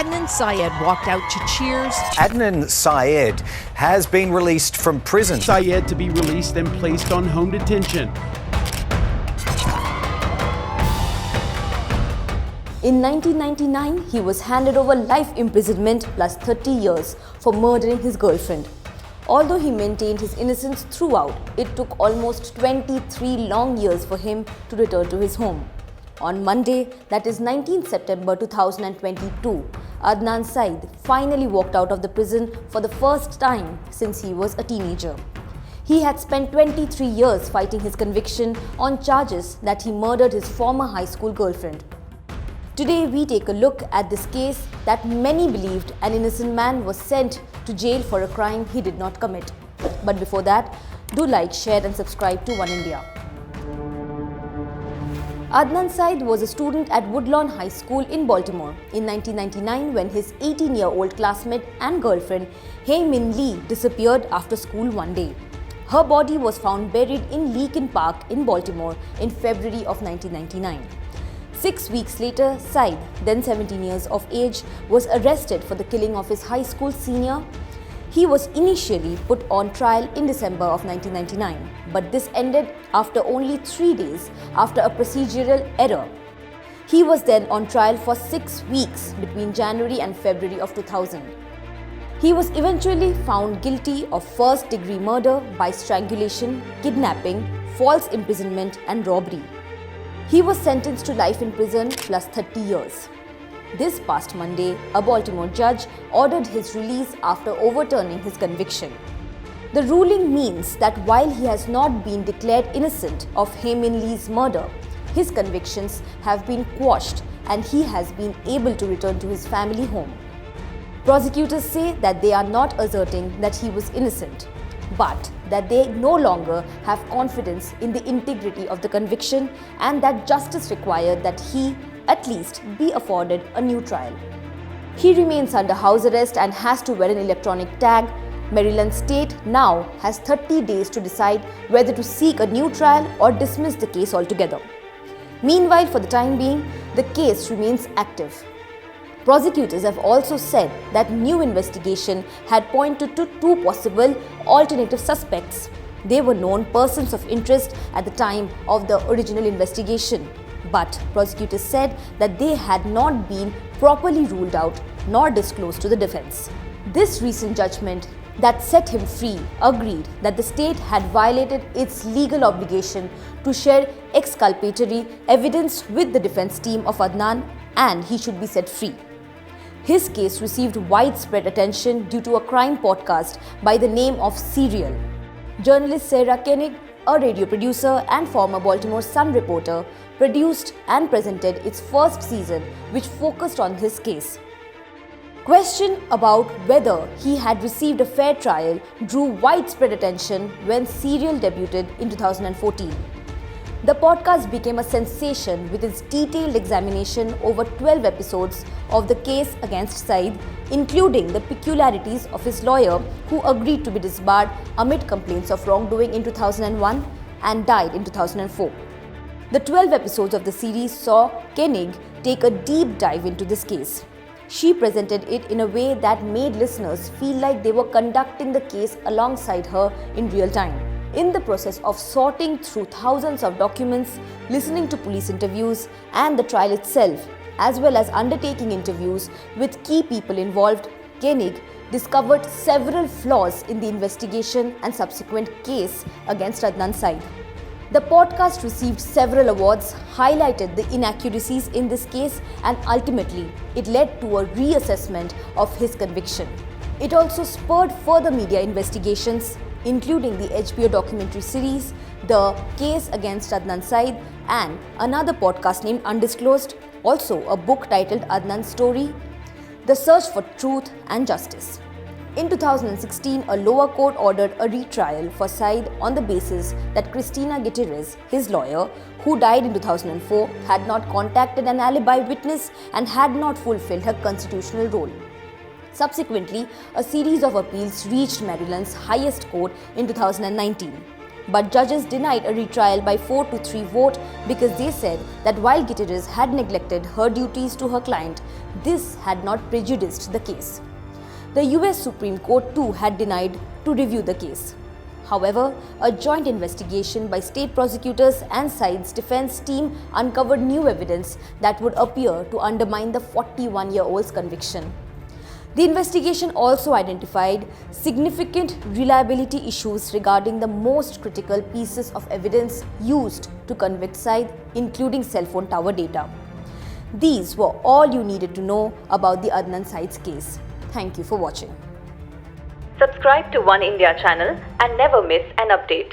Adnan Syed walked out to cheers. Adnan Syed has been released from prison. Syed to be released and placed on home detention. In 1999, he was handed over life imprisonment plus 30 years for murdering his girlfriend. Although he maintained his innocence throughout, it took almost 23 long years for him to return to his home. On Monday, that is 19th September 2022, Adnan Syed finally walked out of the prison for the first time since he was a teenager. He had spent 23 years fighting his conviction on charges that he murdered his former high school girlfriend. Today, we take a look at this case that many believed an innocent man was sent to jail for a crime he did not commit. But before that, do like, share and subscribe to One India. Adnan Syed was a student at Woodlawn High School in Baltimore in 1999 when his 18-year-old classmate and girlfriend Hae Min Lee disappeared after school one day. Her body was found buried in Leakin Park in Baltimore in February of 1999. 6 weeks later, Syed, then 17 years of age, was arrested for the killing of his high school senior. He was initially put on trial in December of 1999, but this ended after only 3 days after a procedural error. He was then on trial for 6 weeks between January and February of 2000. He was eventually found guilty of first-degree murder by strangulation, kidnapping, false imprisonment and robbery. He was sentenced to life in prison plus 30 years. This past Monday, a Baltimore judge ordered his release after overturning his conviction. The ruling means that while he has not been declared innocent of Hae Min Lee's murder, his convictions have been quashed and he has been able to return to his family home. Prosecutors say that they are not asserting that he was innocent, but that they no longer have confidence in the integrity of the conviction and that justice required that he at least be afforded a new trial. He remains under house arrest and has to wear an electronic tag. Maryland State now has 30 days to decide whether to seek a new trial or dismiss the case altogether. Meanwhile, for the time being, the case remains active. Prosecutors have also said that new investigation had pointed to 2 possible alternative suspects. They were known persons of interest at the time of the original investigation, but prosecutors said that they had not been properly ruled out nor disclosed to the defense. This recent judgment that set him free agreed that the state had violated its legal obligation to share exculpatory evidence with the defense team of Adnan and he should be set free. His case received widespread attention due to a crime podcast by the name of Serial. Journalist Sarah Koenig, a radio producer and former Baltimore Sun reporter, produced and presented its first season, which focused on his case. Question about whether he had received a fair trial drew widespread attention when Serial debuted in 2014. The podcast became a sensation with its detailed examination over 12 episodes of the case against Syed, including the peculiarities of his lawyer who agreed to be disbarred amid complaints of wrongdoing in 2001 and died in 2004. The 12 episodes of the series saw Koenig take a deep dive into this case. She presented it in a way that made listeners feel like they were conducting the case alongside her in real time. In the process of sorting through thousands of documents, listening to police interviews and the trial itself, as well as undertaking interviews with key people involved, Koenig discovered several flaws in the investigation and subsequent case against Adnan Syed. The podcast received several awards, highlighted the inaccuracies in this case, and ultimately, it led to a reassessment of his conviction. It also spurred further media investigations, including the HBO documentary series, The Case Against Adnan Syed, and another podcast named Undisclosed, also a book titled Adnan's Story, The Search for Truth and Justice. In 2016, a lower court ordered a retrial for Syed on the basis that Christina Gutierrez, his lawyer, who died in 2004, had not contacted an alibi witness and had not fulfilled her constitutional role. Subsequently, a series of appeals reached Maryland's highest court in 2019. but judges denied a retrial by 4-3 vote because they said that while Gutierrez had neglected her duties to her client, this had not prejudiced the case. The US Supreme Court too had denied to review the case. However, a joint investigation by state prosecutors and Syed's defense team uncovered new evidence that would appear to undermine the 41-year-old's conviction. The investigation also identified significant reliability issues regarding the most critical pieces of evidence used to convict Syed, including cell phone tower data. These were all you needed to know about the Adnan Syed's case. Thank you for watching. Subscribe to One India channel and never miss an update.